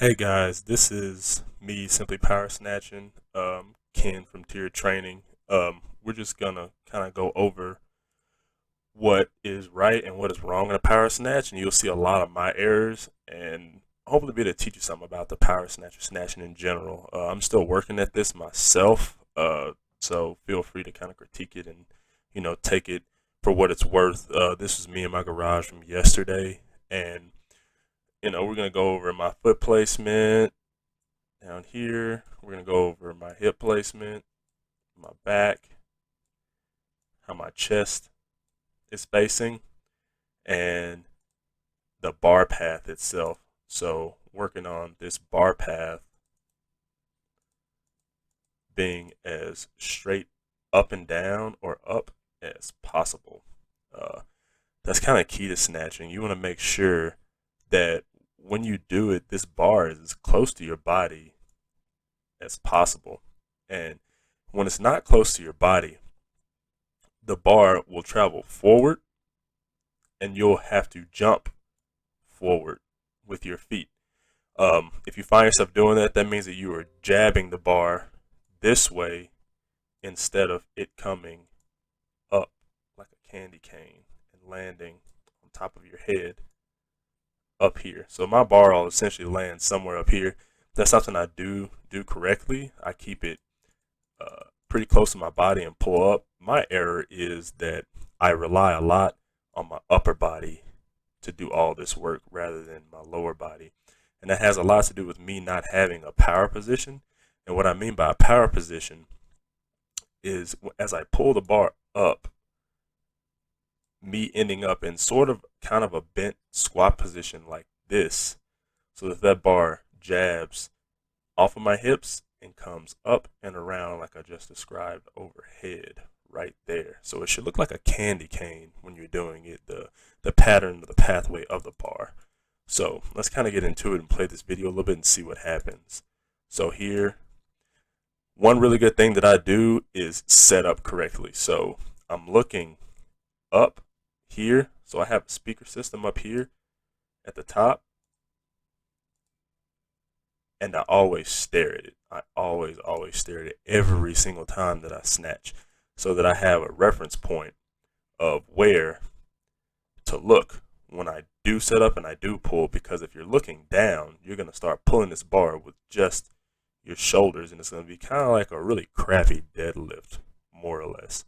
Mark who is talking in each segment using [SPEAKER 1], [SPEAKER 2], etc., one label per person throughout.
[SPEAKER 1] Hey guys, this is me simply power snatching. Ken from Tier Training. We're just gonna kind of go over what is right and what is wrong in a power snatch, and you'll see a lot of my errors, and hopefully be able to teach you something about the power snatch or snatching in general. I'm still working at this myself, so feel free to kind of critique it and take it for what it's worth. This is me in my garage from yesterday, and we're gonna go over my foot placement down here. We're going to go over my hip placement, my back, how my chest is facing, and the bar path itself. So working on this bar path being as straight up and down or up as possible. Uh, that's kind of key to snatching. You want to make sure that when you do it, this bar is as close to your body as possible. And when it's not close to your body, the bar will travel forward and you'll have to jump forward with your feet. If you find yourself doing that, that means that you are jabbing the bar this way instead of it coming up like a candy cane and landing on top of your head up here. So my bar will essentially land somewhere up here. That's something I do correctly. I keep it pretty close to my body and pull up. My error is that I rely a lot on my upper body to do all this work rather than my lower body. And that has a lot to do with me not having a power position. And what I mean by a power position is as I pull the bar up, me ending up in sort of kind of a bent squat position like this, so that that bar jabs off of my hips and comes up and around like I just described overhead right there. So it should look like a candy cane when you're doing it, the pattern, the pathway of the bar. So let's kind of get into it and play this video a little bit and see what happens. So here, one really good thing that I do is set up correctly. So I'm looking up here. So I have a speaker system up here at the top, and I always stare at it. I always stare at it every single time that I snatch, so that I have a reference point of where to look when I do set up and I do pull. Because if you're looking down, you're going to start pulling this bar with just your shoulders, and it's going to be kind of like a really crappy deadlift, more or less.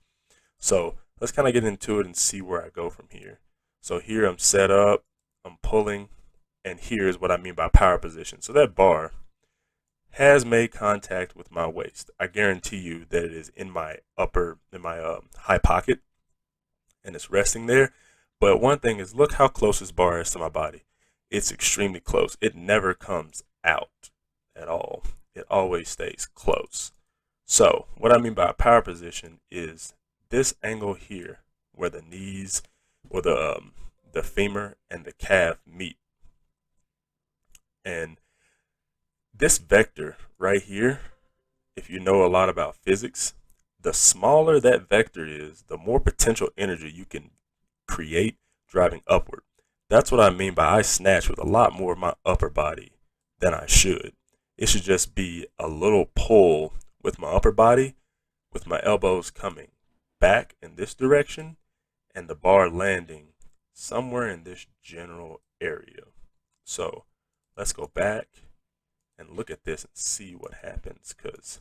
[SPEAKER 1] So let's kind of get into it and see where I go from here. So here I'm set up, I'm pulling, and here's what I mean by power position. So that bar has made contact with my waist. I guarantee you that it is in my high pocket, and it's resting there. But one thing is, look how close this bar is to my body. It's extremely close. It never comes out at all. It always stays close. So what I mean by a power position is this angle here, where the knees or the femur and the calf meet. And this vector right here, if you know a lot about physics, the smaller that vector is, the more potential energy you can create driving upward. That's what I mean by I snatch with a lot more of my upper body than I should. It should just be a little pull with my upper body, with my elbows coming back in this direction, and the bar landing somewhere in this general area. So let's go back and look at this and see what happens, because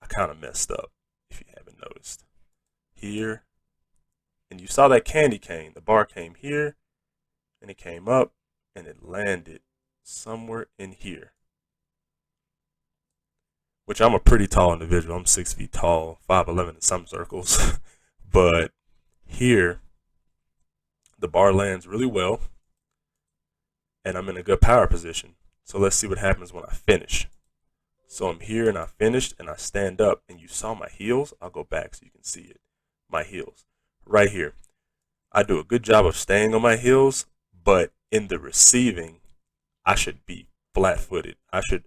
[SPEAKER 1] I kind of messed up, if you haven't noticed. Here, and you saw that candy cane. The bar came here, and it came up, and it landed somewhere in here. Which I'm a pretty tall individual. I'm 6 feet tall, 5'11" in some circles. But here, the bar lands really well, and I'm in a good power position. So let's see what happens when I finish. So I'm here and I finished and I stand up, and you saw my heels. I'll go back so you can see it. My heels right here. I do a good job of staying on my heels, but in the receiving, I should be flat footed. I should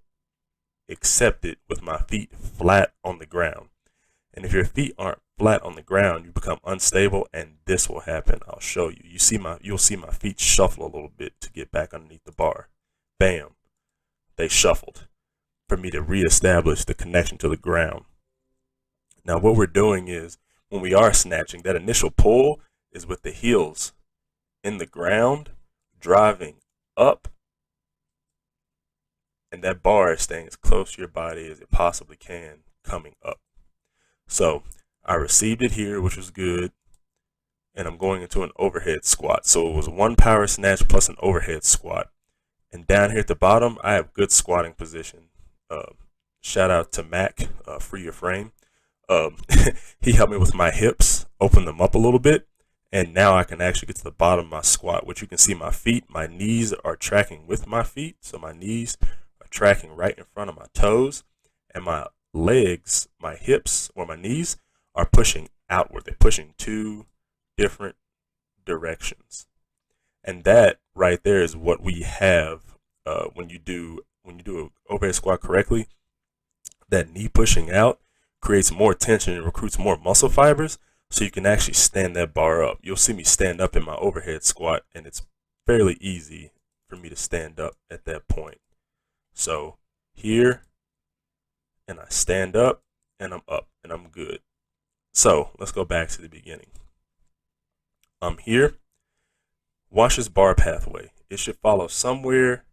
[SPEAKER 1] accept it with my feet flat on the ground. And if your feet aren't flat on the ground, you become unstable, and this will happen. I'll show you. You'll see my feet shuffle a little bit to get back underneath the bar. Bam. they shuffled for me to reestablish the connection to the ground. Now what we're doing is, when we are snatching, that initial pull is with the heels in the ground, driving up, and that bar is staying as close to your body as it possibly can, coming up. So I received it here, which was good, and I'm going into an overhead squat. So it was one power snatch plus an overhead squat. And down here at the bottom, I have good squatting position. Shout out to Mac, Free Your Frame. He helped me with my hips, open them up a little bit, and now I can actually get to the bottom of my squat, which you can see my feet, my knees are tracking with my feet. So my knees are tracking right in front of my toes, and my legs, my hips or my knees are pushing outward. They're pushing two different directions. And that right there is what we have when you do an overhead squat correctly. That knee pushing out creates more tension and recruits more muscle fibers, so you can actually stand that bar up. You'll see me stand up in my overhead squat, and it's fairly easy for me to stand up at that point. So here, and I stand up, and I'm up, and I'm good. So let's go back to the beginning. I'm here. Watch this bar pathway. It should follow somewhere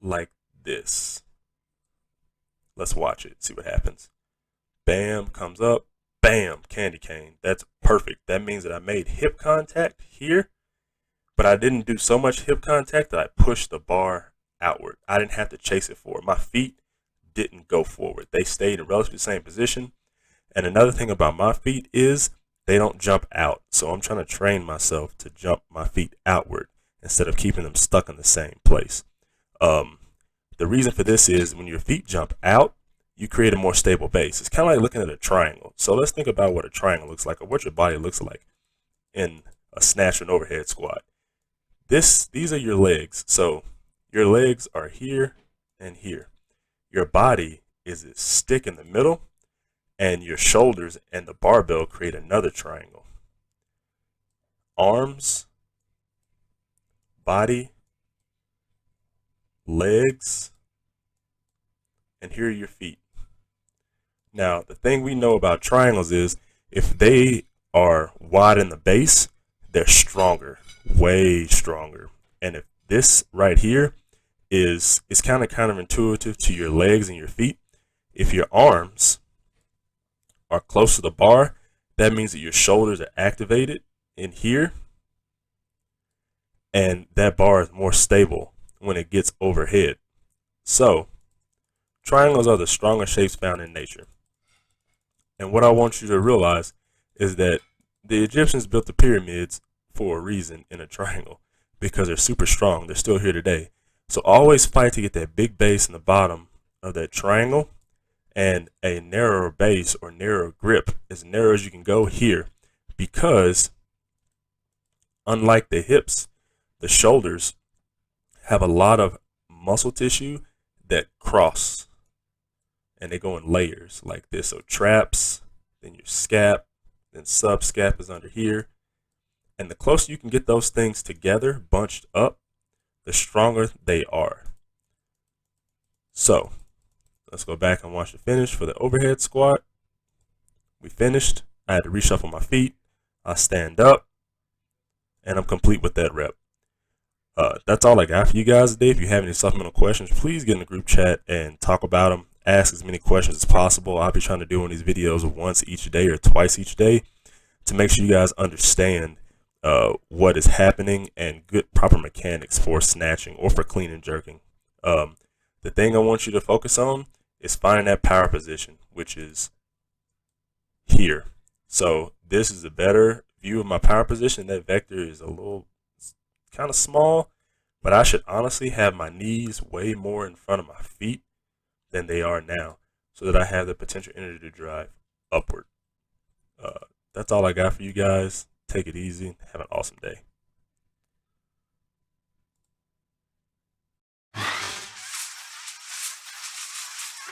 [SPEAKER 1] like this. Let's watch it, see what happens. Bam, comes up. Bam, candy cane. That's perfect. That means that I made hip contact here, but I didn't do so much hip contact that I pushed the bar outward. I didn't have to chase it forward. My feet didn't go forward. They stayed in relatively the same position. And another thing about my feet is they don't jump out. So I'm trying to train myself to jump my feet outward instead of keeping them stuck in the same place. The reason for this is when your feet jump out, you create a more stable base. It's kind of like looking at a triangle. So let's think about what a triangle looks like, or what your body looks like in a snatch or an overhead squat. These are your legs. So your legs are here and here. Your body is a stick in the middle, and your shoulders and the barbell create another triangle. Arms, body, legs, and here are your feet. Now, the thing we know about triangles is if they are wide in the base, they're stronger, way stronger. And if this right here is kind of counterintuitive to your legs and your feet, if your arms are close to the bar, that means that your shoulders are activated in here, and that bar is more stable when it gets overhead. So triangles are the strongest shapes found in nature. And what I want you to realize is that the Egyptians built the pyramids for a reason in a triangle, because they're super strong. They're still here today. So always fight to get that big base in the bottom of that triangle, and a narrower base or narrower grip, as narrow as you can go here, because unlike the hips, the shoulders have a lot of muscle tissue that cross, and they go in layers like this. So traps, then your scap, then subscap is under here. And the closer you can get those things together, bunched up, the stronger they are. So let's go back and watch the finish for the overhead squat. We finished. I had to reshuffle my feet. I stand up, and I'm complete with that rep. That's all I got for you guys today. If you have any supplemental questions, please get in the group chat and talk about them. Ask as many questions as possible. I'll be trying to do one of these videos once each day or twice each day to make sure you guys understand what is happening and good proper mechanics for snatching or for clean and jerking. The thing I want you to focus on is finding that power position, which is here. So this is a better view of my power position. That vector is a little kind of small, but I should honestly have my knees way more in front of my feet than they are now, so that I have the potential energy to drive upward. That's all I got for you guys. Take it easy. Have an awesome day.